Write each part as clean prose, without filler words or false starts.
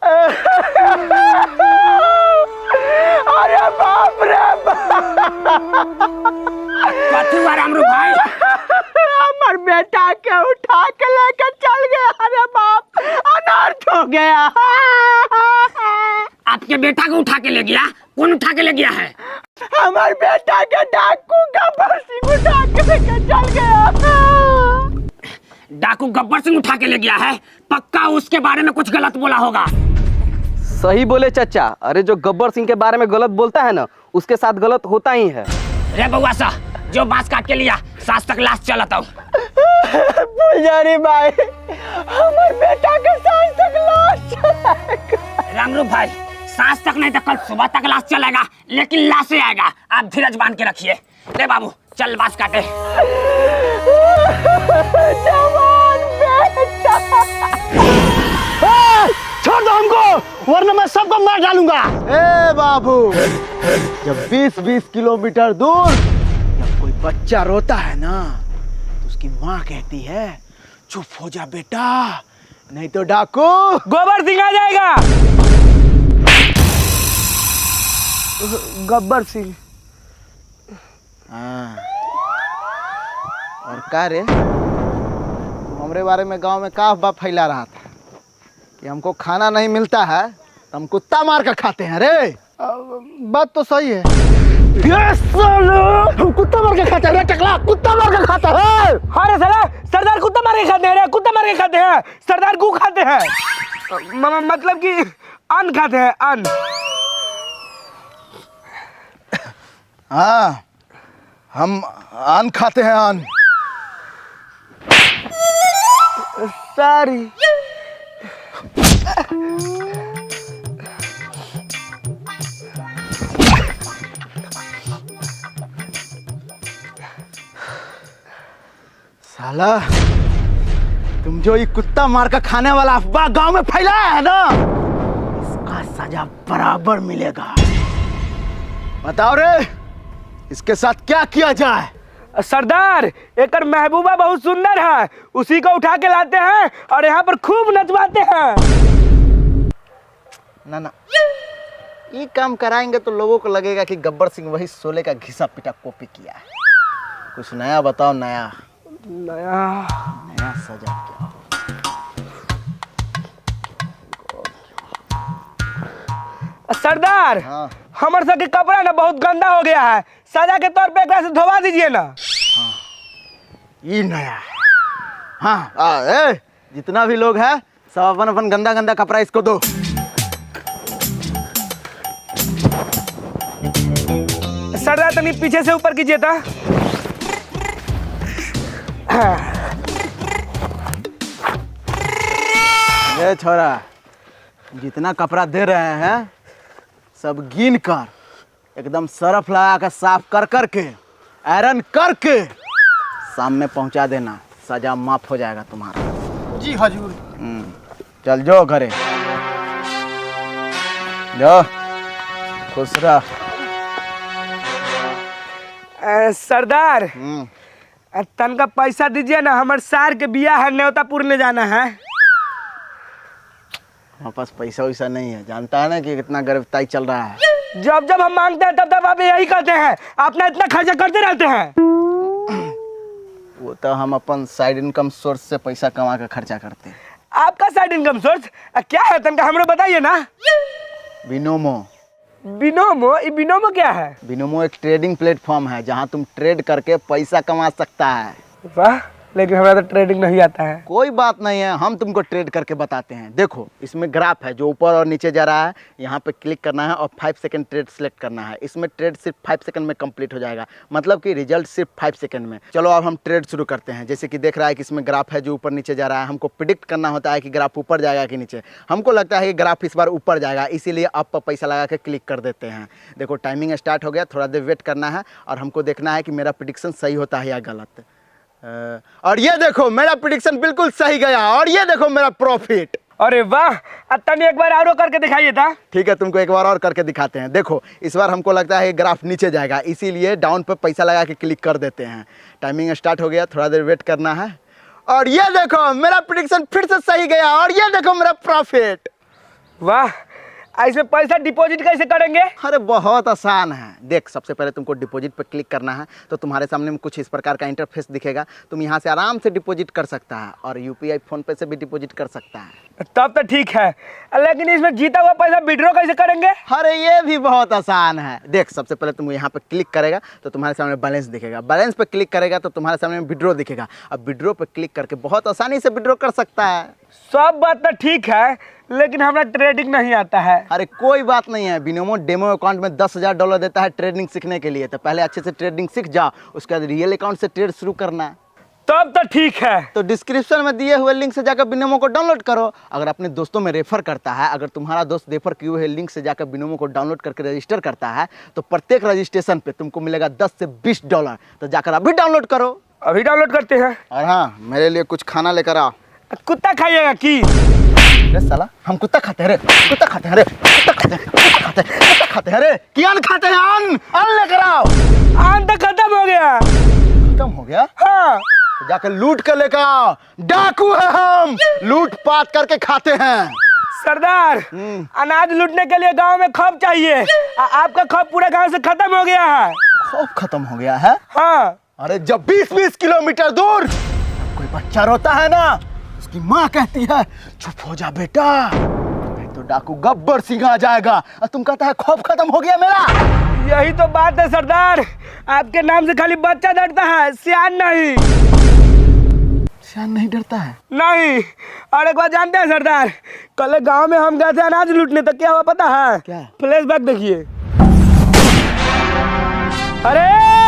अरे बाप रे कथी हुआ रामरू भाई? हमार बेटा के उठा के लेकर चल गया। अरे बाप, अनर्थ हो गया। आपके बेटा को उठा के ले गया? कौन उठा के ले गया है? हमार बेटा के डाकू गब्बर सिंह उठा के लेकर चल गया। डाकू गब्बर सिंह उठा के ले गया है? पक्का उसके बारे में कुछ गलत बोला होगा। सही बोले चाचा। अरे जो गब्बर सिंह के बारे में गलत बोलता है ना, उसके साथ गलत होता ही है। रे बउआ सा, जो बांस काट के लिया सांस तक लाश चलता हूँ। फुलझड़ी भाई, हमार बेटा के सांस तक लाश चलेगा। रामरू भाई, सांस तक नहीं तो कल सुबह तक लाश चलेगा, लेकिन लाश ही आएगा। आप धीरज बांध के रखिए। रे बाबू चल बांस काटे। जवान बेटा, छोड़ दो हमको, वरना मैं सबको मार डालूंगा। ए बाबू, जब 20-20 किलोमीटर दूर जब कोई बच्चा रोता है ना, तो उसकी माँ कहती है चुप हो जा बेटा, नहीं तो डाकू गोबर सिंह आ जाएगा। गब्बर सिंह। हाँ, और का रे, हमारे बारे में गांव में का अफवाह फैला रहा था कि हमको खाना नहीं मिलता है तो हम कुत्ता मार कर खाते हैं। रे बात तो सही है। हम कुत्ता मार के खाते हैं। टकला कुत्ता मार के खाता है। अरे साला, सरदार कुत्ता मार के खाते हैं। कुत्ता मार के खाते हैं। सरदार गू खाते हैं, मतलब कि अन्न खाते हैं, अन्न। हाँ, हम अन्न खाते हैं, अन्न। सारी साला, तुम जो ये कुत्ता मार कर खाने वाला अफवाह गांव में फैलाया है ना, इसका सजा बराबर मिलेगा। बताओ रे, इसके साथ क्या किया जाए? सरदार, एक महबूबा बहुत सुंदर है, उसी को उठा के लाते हैं और यहाँ पर खूब नचवाते हैं। ना ना, ये काम कराएंगे तो लोगों को लगेगा कि गब्बर सिंह वही शोले का घिसा पिटा कॉपी किया है। कुछ नया बताओ, नया सजा क्या? सरदार, हाँ। हमारे साथ कपड़ा ना बहुत गंदा हो गया है, सजा के तौर पे एक बार से धोवा दीजिए ना। हाँ, ये नया है। हाँ, जितना भी लोग हैं सब अपन अपन गंदा गंदा कपड़ा इसको दो। सरदार तनी पीछे से ऊपर कीजिए था। ये छोरा, जितना कपड़ा दे रहे हैं सब गिन कर एकदम सरफ लगा कर साफ कर करके आयरन करके शाम में पहुंचा देना, सजा माफ हो जाएगा तुम्हारा। जी हजूर। चल जो घरे जो, खुश रह। सरदार, तनका पैसा दीजिए ना, हमारे सार के बिया है, न्योतापुर ने जाना है। हमारे पास पैसा वैसा नहीं है, जानता है ना कि कितना गिरफ्तारी चल रहा है। जब जब हम मांगते हैं तब तब आप यही कहते हैं, अपना इतना खर्चा करते रहते हैं। वो तो हम अपन साइड इनकम सोर्स से पैसा कमा कर खर्चा करते हैं। आपका साइड इनकम सोर्स क्या है, तनका हमरो बताइए ना। बिनोमो। बिनोमो? ये बिनोमो क्या है? बिनोमो एक ट्रेडिंग प्लेटफॉर्म है जहां तुम ट्रेड करके पैसा कमा सकता है। वाह, लेकिन हमारा तो ट्रेडिंग नहीं आता है। कोई बात नहीं है, हम तुमको ट्रेड करके बताते हैं। देखो, इसमें ग्राफ है जो ऊपर और नीचे जा रहा है, यहाँ पे क्लिक करना है और 5 सेकंड ट्रेड सिलेक्ट करना है। इसमें ट्रेड सिर्फ 5 सेकंड में कंप्लीट हो जाएगा, मतलब कि रिजल्ट सिर्फ 5 सेकंड में। चलो अब हम ट्रेड शुरू करते हैं। जैसे कि देख रहा है कि इसमें ग्राफ है जो ऊपर नीचे जा रहा है, हमको प्रिडिक्ट करना होता है कि ग्राफ ऊपर जाएगा कि नीचे। हमको लगता है कि ग्राफ इस बार ऊपर जाएगा, इसीलिए अप पर पैसा लगा के क्लिक कर देते हैं। देखो टाइमिंग स्टार्ट हो गया, थोड़ा देर वेट करना है और हमको देखना है कि मेरा प्रिडिक्शन सही होता है या गलत। और ये देखो मेरा प्रेडिक्शन बिल्कुल सही गया, और ये देखो मेरा प्रॉफिट। अरे वाह, तनी एक बार और करके दिखाइए था। ठीक है, तुमको एक बार और करके दिखाते हैं। देखो इस बार हमको लगता है ग्राफ नीचे जाएगा, इसीलिए डाउन पे पैसा लगा के क्लिक कर देते हैं। टाइमिंग स्टार्ट हो गया, थोड़ा देर वेट करना है और ये देखो मेरा प्रेडिक्शन फिर से सही गया, और ये देखो मेरा प्रॉफिट। वाह, इसमें पैसा डिपॉजिट कैसे करेंगे? अरे बहुत आसान है। देख, सबसे पहले तुमको डिपॉजिट पे क्लिक करना है, तो तुम्हारे सामने में कुछ इस प्रकार का इंटरफेस दिखेगा। तुम यहाँ से आराम से डिपॉजिट कर सकता है और यूपीआई फोन पे से भी डिपॉजिट कर सकता है। तब तो ठीक है, लेकिन इसमें जीता हुआ पैसा विड्रॉ कैसे करेंगे? अरे ये भी बहुत आसान है। देख, सबसे पहले तुम यहाँ पे क्लिक करेगा तो तुम्हारे सामने बैलेंस दिखेगा। बैलेंस पे क्लिक करेगा तो तुम्हारे सामने विड्रॉ दिखेगा। अब विड्रॉ पे क्लिक करके बहुत आसानी से विड्रॉ कर सकता है। सब बात तो ठीक है, लेकिन हमारा ट्रेडिंग नहीं आता है। अरे कोई बात नहीं है, बिनोमो डेमो अकाउंट में $10,000 देता है ट्रेडिंग सीखने के लिए। तो पहले अच्छे से ट्रेडिंग सीख जाओ, उसके बाद रियल अकाउंट से ट्रेड शुरू करना है। तब तो ठीक है। तो डिस्क्रिप्शन में दिए हुए लिंक से जाकर बिनोमो को डाउनलोड करो। अगर अपने दोस्तों में रेफर करता है, अगर तुम्हारा दोस्त रेफर किए हुए लिंक से जाकर बिनोमो को डाउनलोड करके रजिस्टर करता है, तो प्रत्येक रजिस्ट्रेशन पे तुमको मिलेगा $10 से $20। तो जाकर अभी डाउनलोड करो। अभी डाउनलोड करते हैं। और हाँ, मेरे लिए कुछ खाना लेकर आओ। कुत्ता खाइएगा की? अरे साला, हम कुत्ता खाते हैं रे, कुत्ता खाते हैं रे, कुत्ता खाते हैं, कुत्ता खाते हैं, कुत्ता खाते हैं रे। कि अन्न खाते हैं? अन्न लेकर आओ। अन्न तो खत्म हो गया। खत्म हो गया? हाँ। तो जाकर लूट कर लेकर आओ। डाकू है हम, लूट पाट करके खाते हैं। सरदार, अनाज लूटने के लिए गांव में खौफ चाहिए। आपका खौफ पूरे गांव से खत्म हो गया है। खौफ खत्म हो गया है? हाँ। अरे जब 20-20 किलोमीटर दूर कोई बच्चा रोता है ना, उसकी माँ कहती है चुप हो जा बेटा, नहीं तो डाकू गब्बर सिंह आ जाएगा। और तुम कहता है खौफ खत्म हो गया मेरा। यही तो बात है सरदार, आपके नाम से खाली बच्चा डरता है, सियान नहीं। सियान नहीं डरता है? नहीं। और एक बात जानते हैं सरदार, कल गांव में हम गए थे अनाज लूटने, तो क्या हुआ पता है? क्या? फ्लैशबैक देखिए। अरे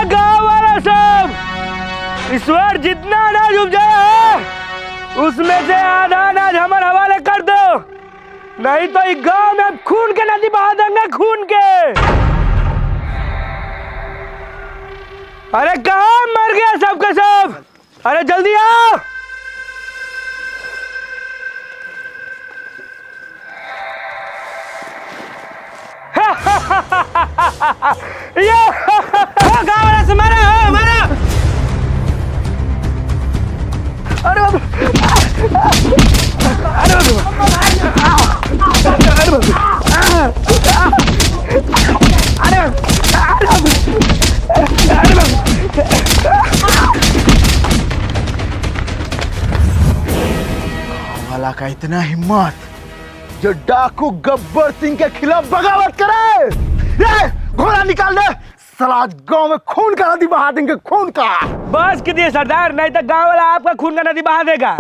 गांव वाला सब, इस बार जितना अनाज उपजाया है उसमें से आधा अनाज हमारे हवाले कर दो, नहीं तो इस गांव में खून के नदी बहा देंगे, खून के। अरे कहाँ मर गया सबके सब? अरे जल्दी आओ। ये गांव वाला से मारा, मारा। अरे बाबू, अरे बाबू, अरे बाबू, अरे बाबू। वाला का इतना हिम्मत जो डाकू गब्बर सिंह के खिलाफ बगावत करे। ये घोड़ा निकाल दे, साला आज गांव में खून का नदी बहा देंगे, खून का। बस कीजिए सरदार, नहीं तो गांव वाला आपका खून का नदी बहा देगा।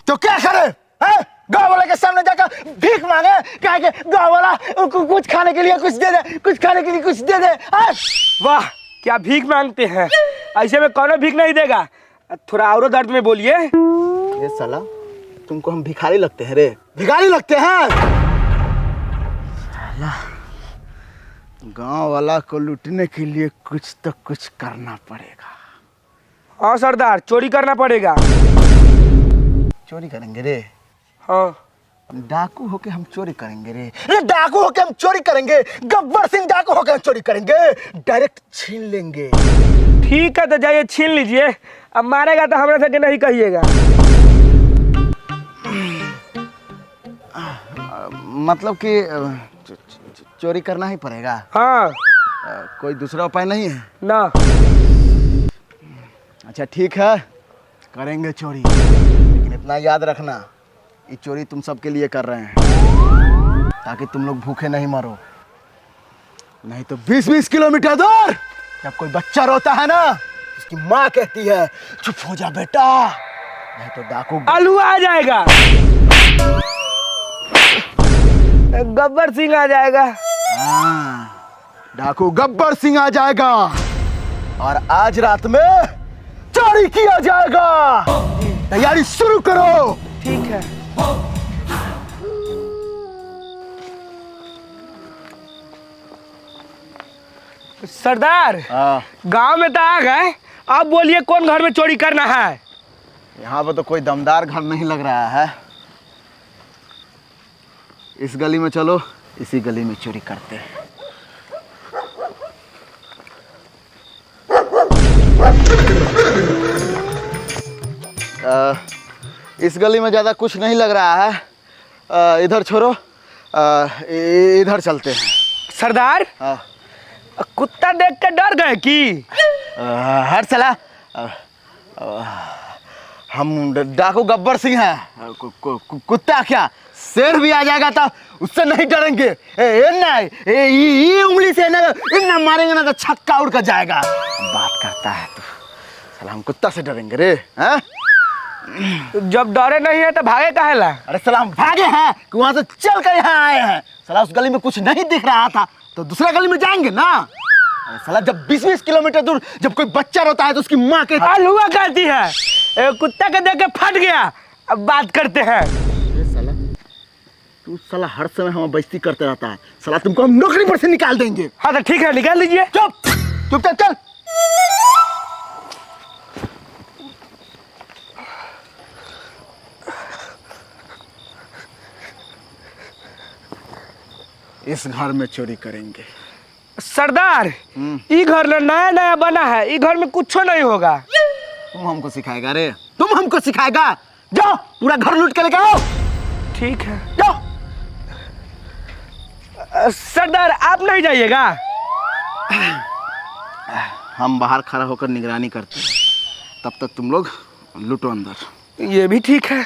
तो क्या करे? गांव वाले के सामने जाकर भीख मांगे? क्या के गांव वाला कुछ खाने के लिए कुछ दे दे, कुछ खाने के लिए कुछ दे दे। वाह, क्या भीख मांगते हैं? ऐसे में कौन भीख नहीं देगा। थोड़ा और दर्द में बोलिए। ये साला, तुमको हम भिखारी लगते हैं रे? भिखारी लगते हैं? साला, गांव वाला को लूटने के लिए कुछ तो कुछ करना पड़ेगा। हाँ सरदार, चोरी करना पड़ेगा। चोरी करेंगे रे? हाँ। डाकू होके हम चोरी करेंगे रे? अरे डाकू होके हम चोरी करेंगे? गब्बर सिंह डाकू होके हम चोरी करेंगे? डायरेक्ट छीन लेंगे। ठीक है, तो जाइए छीन लीजिए। अब मारेगा तो हमारे से नहीं कहिएगा। मतलब कि चोरी करना ही पड़ेगा? हाँ। कोई दूसरा उपाय नहीं है ना? अच्छा ठीक है, करेंगे चोरी, लेकिन इतना याद रखना, ये चोरी तुम सबके लिए कर रहे हैं ताकि तुम लोग भूखे नहीं मरो। नहीं तो 20-20 किलोमीटर दूर जब कोई बच्चा रोता है ना, उसकी माँ कहती है चुप हो जा बेटा, नहीं तो डाकू आलू आ जाएगा, गब्बर सिंह आ जाएगा। हाँ, डाकू गब्बर सिंह आ जाएगा और आज रात में चोरी किया जाएगा। तैयारी शुरू करो। ठीक है। सरदार, गांव में तो आ गए, अब बोलिए कौन घर में चोरी करना है? यहाँ पर तो कोई दमदार घर नहीं लग रहा है। इस गली में चलो, इसी गली में चोरी करते हैं। इस गली में ज़्यादा कुछ नहीं लग रहा है, इधर छोड़ो, इधर चलते हैं। सरदार, कुत्ता देख के डर गए कि? हट चला। हम डाकू गब्बर सिंह हैं। कुत्ता क्या, शेर भी आ जाएगा तो उससे नहीं डरेंगे। ये उंगली से ना मारेंगे ना तो छक्का उड़ कर जाएगा। बात करता है तो साला हम कुत्ता से डरेंगे रे? हैं? जब डरे नहीं है तो भागे काहे ला? अरे साला हम भागे हैं कि वहां से चल कर यहाँ आए हैं। साला उस गली में कुछ नहीं दिख रहा था तो दूसरा गली में जाएंगे ना। अरे साला जब 20-20 किलोमीटर दूर जब कोई बच्चा रोता है तो उसकी माँ के हलवा कहती है। कुत्ता के देख के फट गया। अब बात करते हैं। साला तू साला हर समय हमें बेइज्जती करते रहता है। साला तुमको हम नौकरी पर से निकाल देंगे। हाँ तो ठीक है, निकाल लीजिए। चुप चुप चल चल। इस घर में चोरी करेंगे। सरदार, ये घर ना नया नया बना है, ये घर में कुछ नहीं होगा। तुम हमको सिखाएगा रे? तुम हमको सिखाएगा? जाओ पूरा घर लूट के लेके आओ। ठीक है। जाओ। सरदार आप नहीं जाइएगा? हम बाहर खड़ा होकर निगरानी करते हैं, तब तक तुम लोग लूटो अंदर। ये भी ठीक है।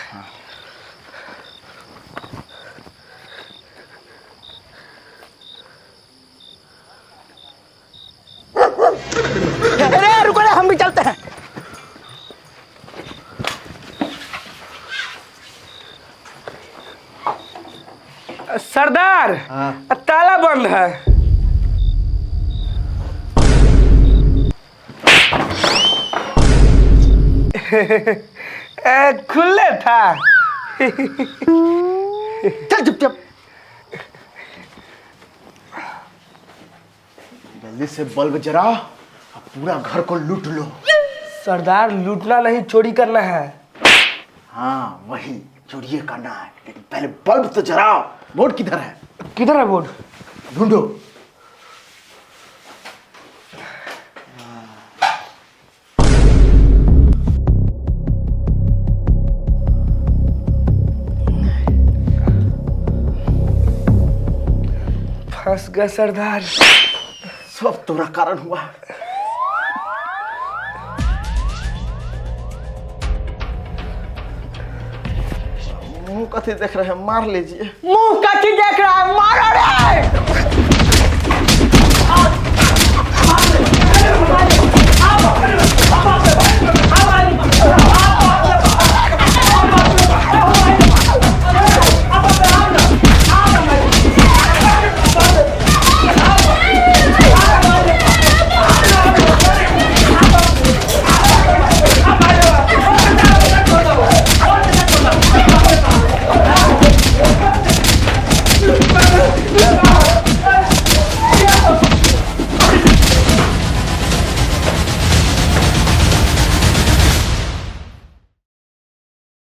अरे रुको रे, हम भी चलते हैं। सरदार, ताला बंद है। खुले था। चल चुप चुप। जल्दी से बल्ब जलाओ और पूरा घर को लूट लो। सरदार, लूटना नहीं, चोरी करना है। हाँ वही चोरी करना है, लेकिन पहले बल्ब तो जलाओ। बोर्ड किधर है? किधर है बोर्ड? ढूंढो। फंस गए सरदार। सब तुम्हारा कारण हुआ। मुंह कथी देख रहे हैं? मार लीजिए। मुंह कथी देख रहा है? मारो रे।